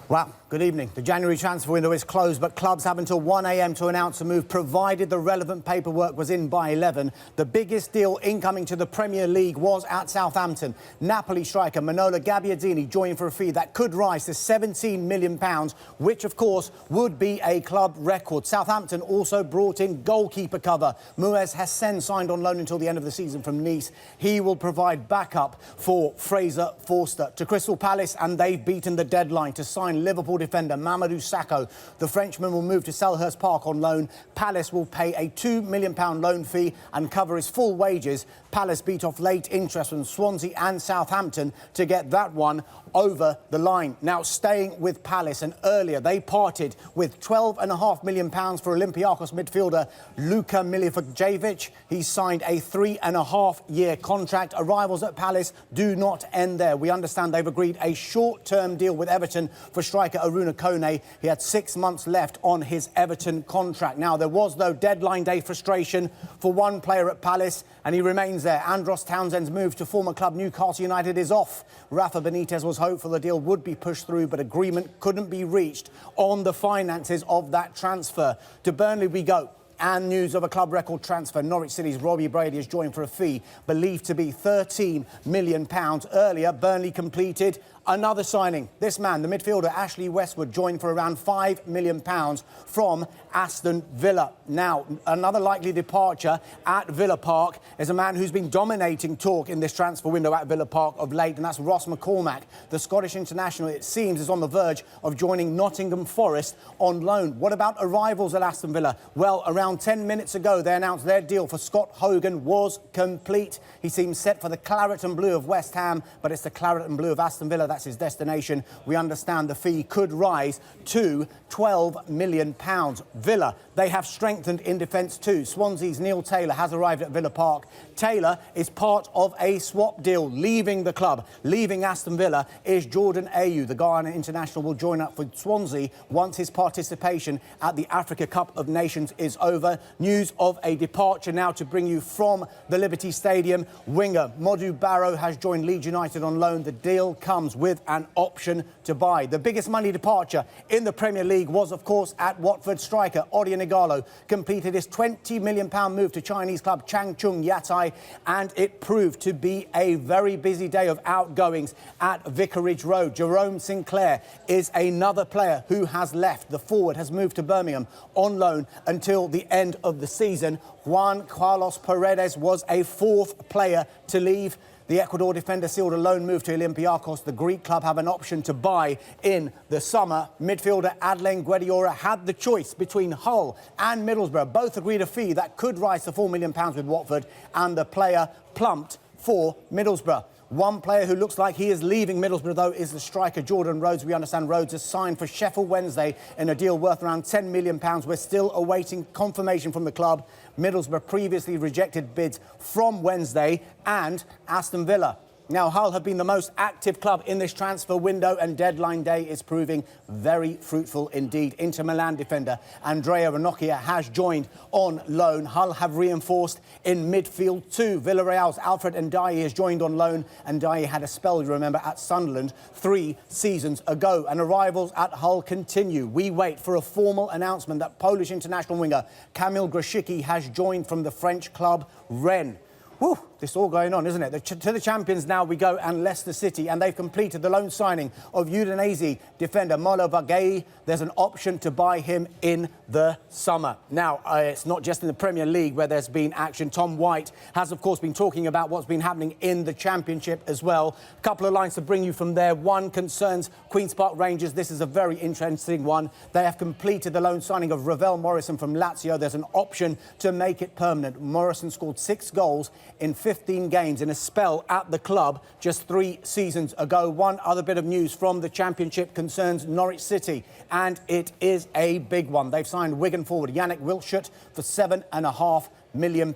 Well, good evening. The January transfer window is closed, but clubs have until 1 a.m. to announce a move, provided the relevant paperwork was in by 11. The biggest deal incoming to the Premier League was at Southampton. Napoli striker Manolo Gabbiadini joined for a fee that could rise to £17 million, which, of course, would be a club record. Southampton also brought in goalkeeper cover. Muez Hassen signed on loan until the end of the season from Nice. He will provide backup for Fraser Forster. To Crystal Palace, and they've beaten the deadline to sign Liverpool defender Mamadou Sakho. The Frenchman will move to Selhurst Park on loan. Palace will pay a £2 million loan fee and cover his full wages. Palace beat off late interest from Swansea and Southampton to get that one over the line. Now, staying with Palace, and earlier they parted with £12.5 million for Olympiacos midfielder Luka Milivojevic. He signed a 3.5-year contract. Arrivals at Palace do not end there. We understand they've agreed a short-term deal with Everton for striker Aruna Kone. He had 6 months left on his Everton contract. Now, there was, though, deadline day frustration for one player at Palace, and he remains there. Andros Townsend's move to former club Newcastle United is off. Rafa Benitez was hopeful the deal would be pushed through, but agreement couldn't be reached on the finances of that transfer. To Burnley we go. And news of a club record transfer. Norwich City's Robbie Brady has joined for a fee believed to be £13 million. Earlier, Burnley completed another signing. This man, the midfielder Ashley Westwood, joined for around £5 million from Aston Villa. Now, another likely departure at Villa Park is a man who's been dominating talk in this transfer window at Villa Park of late, and that's Ross McCormack. The Scottish international, it seems, is on the verge of joining Nottingham Forest on loan. What about arrivals at Aston Villa? Well, around 10 minutes ago, they announced their deal for Scott Hogan was complete. He seems set for the claret and blue of West Ham, but it's the claret and blue of Aston Villa. That's his destination. We understand the fee could rise to £12 million. Villa, they have strengthened in defence too. Swansea's Neil Taylor has arrived at Villa Park. Taylor is part of a swap deal. Leaving the club, leaving Aston Villa, is Jordan Ayew. The Ghana international will join up with Swansea once his participation at the Africa Cup of Nations is over. News of a departure now to bring you from the Liberty Stadium. Winger Modou Barrow has joined Leeds United on loan. The deal comes with an option to buy. The biggest money departure in the Premier League was, of course, at Watford. Striker Odion Ighalo completed his £20 million move to Chinese club Changchun Yatai, and it proved to be a very busy day of outgoings at Vicarage Road. Jerome Sinclair is another player who has left. The forward has moved to Birmingham on loan until the end of the season. Juan Carlos Paredes was a fourth player to leave. The Ecuador defender sealed a loan move to Olympiacos. The Greek club have an option to buy in the summer. Midfielder Adlène Guediora had the choice between Hull and Middlesbrough. Both agreed a fee that could rise to £4 million with Watford, and the player plumped for Middlesbrough. One player who looks like he is leaving Middlesbrough, though, is the striker Jordan Rhodes. We understand Rhodes has signed for Sheffield Wednesday in a deal worth around £10 million. We're still awaiting confirmation from the club. Middlesbrough previously rejected bids from Wednesday and Aston Villa. Now, Hull have been the most active club in this transfer window, and deadline day is proving very fruitful indeed. Inter Milan defender Andrea Ranocchia has joined on loan. Hull have reinforced in midfield too. Villarreal's Alfred Ndiaye has joined on loan. Ndiaye had a spell, you remember, at Sunderland 3 seasons ago. And arrivals at Hull continue. We wait for a formal announcement that Polish international winger Kamil Grosicki has joined from the French club Rennes. Whew, this is all going on, isn't it? To the champions now we go, and Leicester City, and they've completed the loan signing of Udinese defender Molo Vagei. There's an option to buy him in the summer. Now, it's not just in the Premier League where there's been action. Tom White has, of course, been talking about what's been happening in the Championship as well. A couple of lines to bring you from there. One concerns Queen's Park Rangers. This is a very interesting one. They have completed the loan signing of Ravel Morrison from Lazio. There's an option to make it permanent. Morrison scored 6 goals in 15 games in a spell at the club just 3 seasons ago. One other bit of news from the Championship concerns Norwich City, and it is a big one. They've signed Wigan forward Yannick Wilshere for £7.5 million.